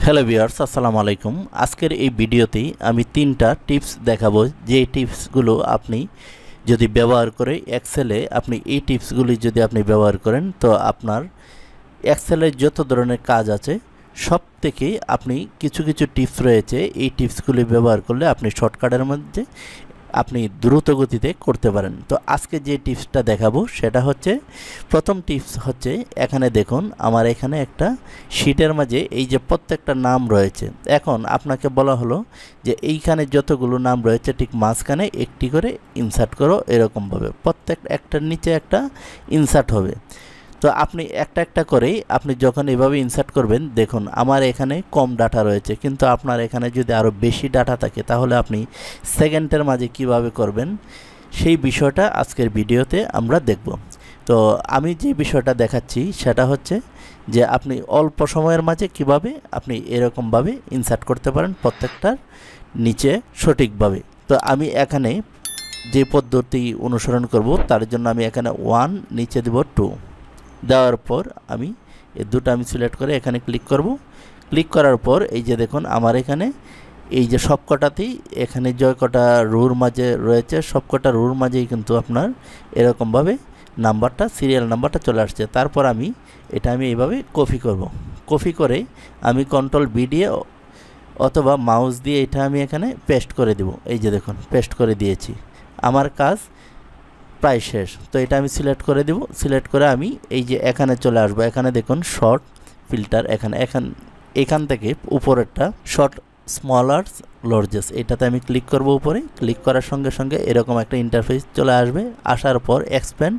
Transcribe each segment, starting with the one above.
Hello viewers, আসসালামু আলাইকুম। আজকের এই ভিডিওতে আমি তিনটা টিপস দেখাবো, যে টিপসগুলো আপনি যদি ব্যবহার করে এক্সেলে আপনি এই টিপসগুলি যদি আপনি ব্যবহার করেন তো আপনার এক্সেলের যত ধরনের কাজ আছে সব থেকে আপনি কিছু কিছু টিপস রয়েছে, এই টিপসগুলি ব্যবহার করলে আপনি শর্টকাটের মধ্যে আপনি দ্রুত গতিতে করতে পারেন। তো আজকে যে টিপসটা দেখাবো সেটা হচ্ছে, প্রথম টিপস হচ্ছে, এখানে দেখুন আমার এখানে একটা শীটের মাঝে এই যে প্রত্যেকটা নাম রয়েছে। এখন আপনাকে বলা হলো যে এইখানে যতগুলো নাম রয়েছে ঠিক মাঝখানে একটি করে ইনসার্ট করো, এরকমভাবে প্রত্যেক একটার নিচে একটা ইনসার্ট হবে। তো আপনি একটা একটা করেই আপনি যখন এভাবে ইনসার্ট করবেন, দেখুন আমার এখানে কম ডাটা রয়েছে, কিন্তু আপনার এখানে যদি আরও বেশি ডাটা থাকে তাহলে আপনি সেকেন্ডের মাঝে কিভাবে করবেন সেই বিষয়টা আজকের ভিডিওতে আমরা দেখব। তো আমি যে বিষয়টা দেখাচ্ছি সেটা হচ্ছে যে আপনি অল্প সময়ের মাঝে কিভাবে আপনি এরকমভাবে ইনসার্ট করতে পারেন প্রত্যেকটার নিচে সঠিকভাবে। তো আমি এখানে যে পদ্ধতি অনুসরণ করব তার জন্য আমি এখানে 1 নিচে দেব 2 দেওয়ার পর আমি এই দুটো আমি সিলেক্ট করে এখানে ক্লিক করব। ক্লিক করার পর এই যে দেখুন আমার এখানে এই যে সবকটাতেই এখানে যে কটা রুর মাঝে রয়েছে সবকটা রুর মাঝেই কিন্তু আপনার এরকমভাবে নাম্বারটা, সিরিয়াল নাম্বারটা চলে আসছে। তারপর আমি এইভাবে কপি করব। কপি করে আমি কন্ট্রোল বি দিয়ে অথবা মাউস দিয়ে এটা আমি এখানে পেস্ট করে দেব। এই যে দেখুন পেস্ট করে দিয়েছি, আমার কাজ প্রায় শেষ। তো এটা আমি সিলেক্ট করে দেব। সিলেক্ট করে আমি এই যে এখানে চলে আসবো। এখানে দেখুন শর্ট ফিল্টার, এখান থেকে উপরেরটা শর্ট স্মলার লার্জেস্ট, এটাতে আমি ক্লিক করব। উপরে ক্লিক করার সঙ্গে সঙ্গে এরকম একটা ইন্টারফেস চলে আসবে। আসার পর এক্সপ্যান্ড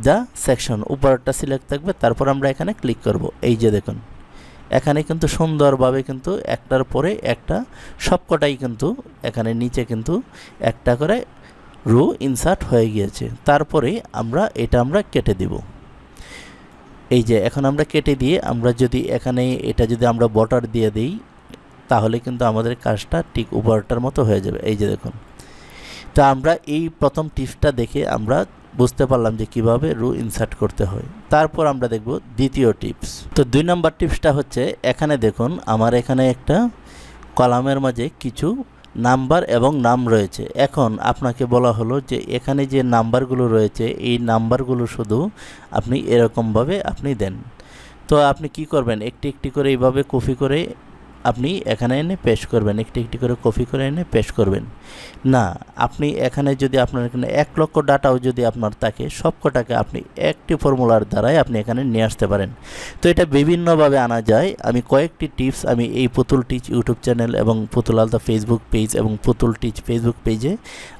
দ্য সেকশন, উপরেরটা সিলেক্ট থাকবে। তারপর আমরা এখানে ক্লিক করব। এই যে দেখুন এখানে কিন্তু সুন্দরভাবে কিন্তু একটার পরে একটা সবকটাই কিন্তু এখানে নিচে কিন্তু একটা করে রো ইনসার্ট হয়ে গিয়েছে। তারপরে আমরা কেটে দেব। এই যে এখন আমরা কেটে দিয়ে আমরা যদি এখানে এটা যদি আমরা বর্ডার দিয়ে দিই তাহলে কিন্তু আমাদের কাজটা ঠিক উপরটার মতো হয়ে যাবে। এই যে দেখুন, তো আমরা এই প্রথম টিপসটা দেখে আমরা বুঝতে পারলাম যে কিভাবে রো ইনসার্ট করতে হয়। তারপর আমরা দেখব দ্বিতীয় টিপস। তো 2 নম্বর টিপসটা হচ্ছে, এখানে দেখুন আমার এখানে একটা কলামের মাঝে কিছু নাম্বার এবং নাম রয়েছে। এখন আপনাকে বলা হলো যে এখানে যে নাম্বারগুলো রয়েছে এই নাম্বারগুলো শুধু আপনি এরকমভাবে আপনি দেন। তো আপনি কি করবেন, একটি একটি করে এইভাবে কপি করে আপনি এখানে এনে পেস্ট করবেন, একটি একটি করে কপি করে এনে পেস্ট করবেন না। আপনি এখানে যদি আপনার এখানে 1 লক্ষ ডাটাও যদি আপনার থাকে, সবকটাকে আপনি একটি ফর্মুলার দ্বারাই আপনি এখানে নিয়ে আসতে পারেন। তো এটা বিভিন্নভাবে আনা যায়। আমি কয়েকটি টিপস আমি এই পুতুল টিচ ইউটিউব চ্যানেল এবং পুতুল আলতা ফেসবুক পেজ এবং পুতুল টিচ ফেসবুক পেজে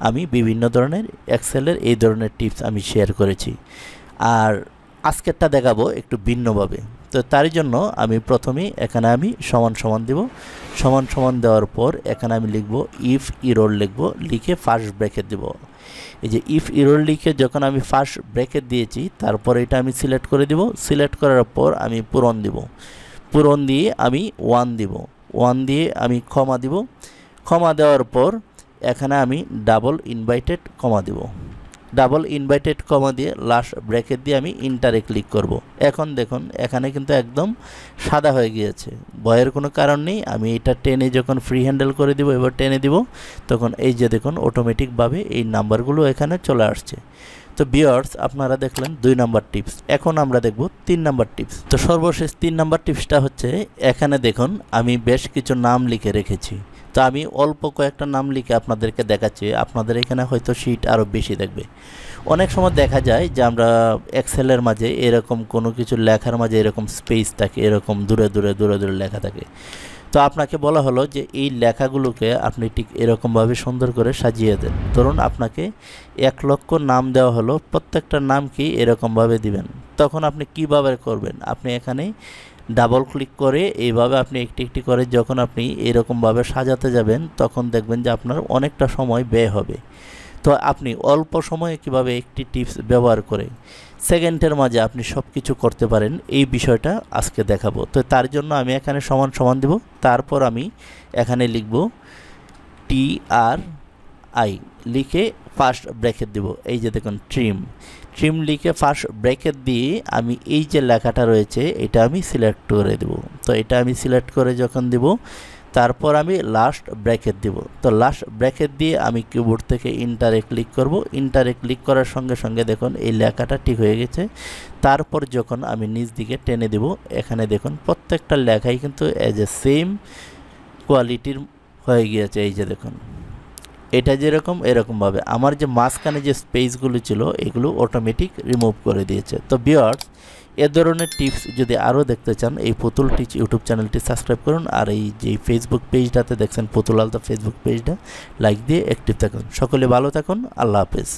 আমি বিভিন্ন ধরনের এক্সেলের এই ধরনের টিপস আমি শেয়ার করেছি। আর আজকেরটা দেখাবো একটু ভিন্নভাবে। তো তার জন্য আমি প্রথমেই এখানে আমি সমান সমান দেব। সমান সমান দেওয়ার পর এখানে আমি লিখব ইফ ইরর, লিখব, লিখে ফার্স্ট ব্র্যাকেট দেব। এই যে ইফ ইরর লিখে যখন আমি ফার্স্ট ব্র্যাকেট দিয়েছি তারপর এটা আমি সিলেক্ট করে দেব। সিলেক্ট করার পর আমি পূরণ দেব। পূরণ দিয়ে আমি 1 দেব। 1 দিয়ে আমি কমা দেব। কমা দেওয়ার পর এখানে আমি ডাবল ইনভাইটেড কমা দেব। ডাবল ইনভাইটেড কমা দিয়ে লাস্ট ব্র্যাকেট দিয়ে আমি ইন্টারে ক্লিক করব। এখন দেখুন এখানে কিন্তু একদম সাদা হয়ে গিয়েছে, ভয়ের কোনো কারণ নেই। আমি এটা টেনে যখন ফ্রি হ্যান্ডেল করে দিব, এবার টেনে দিব, তখন এই যে দেখুন অটোমেটিকভাবে এই নাম্বারগুলো এখানে চলে আসছে। তো ভিউয়ার্স, আপনারা দেখলেন 2 নম্বর টিপস। এখন আমরা দেখব 3 নম্বর টিপস। তো সর্বশেষ 3 নম্বর টিপসটা হচ্ছে, এখানে দেখুন আমি বেশ কিছু নাম লিখে রেখেছি। তো আমি অল্প কয়েকটা নাম লিখে আপনাদেরকে দেখাচ্ছি। আপনাদের এখানে হয়তো শীট আরও বেশি দেখবে। অনেক সময় দেখা যায় যে আমরা এক্সেলের মাঝে এরকম কোনো কিছু লেখার মাঝে এরকম স্পেস থাকে, এরকম দূরে দূরে দূরে দূরে লেখা থাকে। তো আপনাকে বলা হলো যে এই লেখাগুলোকে আপনি ঠিক এরকমভাবে সুন্দর করে সাজিয়ে দেন। ধরুন আপনাকে 1 লক্ষ নাম দেওয়া হলো, প্রত্যেকটা নাম কি এরকমভাবে দিবেন। তখন আপনি কিভাবে করবেন, আপনি এখানে ডাবল ক্লিক করে এইভাবে আপনি একটি একটি করে যখন আপনি এরকমভাবে সাজাতে যাবেন তখন দেখবেন যে আপনার অনেকটা সময় ব্যয় হবে। তো আপনি অল্প সময়ে কিভাবে একটি টিপস ব্যবহার করে সেকেন্ডের মাঝে আপনি সব কিছু করতে পারেন, এই বিষয়টা আজকে দেখাবো। তো তার জন্য আমি এখানে সমান সমান দেব। তারপর আমি এখানে লিখব TR আই লিখে ফার্স্ট ব্র্যাকেট দিব, এই যে দেখুন ট্রিম লিখে ফার্স্ট ব্র্যাকেট দিয়ে আমি এই যে লেখাটা রয়েছে এটা আমি সিলেক্ট করে দেব। তো এটা আমি সিলেক্ট করে যখন দেব তারপর আমি লাস্ট ব্র্যাকেট দেব। তো লাস্ট ব্র্যাকেট দিয়ে আমি কিবোর্ড থেকে ইন্টারে ক্লিক করব। ইন্টারে ক্লিক করার সঙ্গে সঙ্গে দেখুন এই লেখাটা ঠিক হয়ে গেছে। তারপর যখন আমি নিচ দিকে টেনে দেব, এখানে দেখুন প্রত্যেকটা লেখাই কিন্তু এজ এ সেম কোয়ালিটির হয়ে গিয়েছে। এই যে দেখুন এটা যেরকম এরকমভাবে আমার যে মাঝখানে যে স্পেসগুলো ছিল এগুলো অটোমেটিক রিমুভ করে দিয়েছে। তো ভিউয়ার্স, এ ধরনের টিপস যদি আরও দেখতে চান এই পুতুল টিচ ইউটিউব চ্যানেলটি সাবস্ক্রাইব করুন, আর এই যে ফেসবুক পেজটাতে দেখছেন পুতুল আলতা ফেসবুক পেজটা লাইক দিয়ে অ্যাক্টিভ থাকুন। সকলে ভালো থাকুন, আল্লাহ হাফেজ।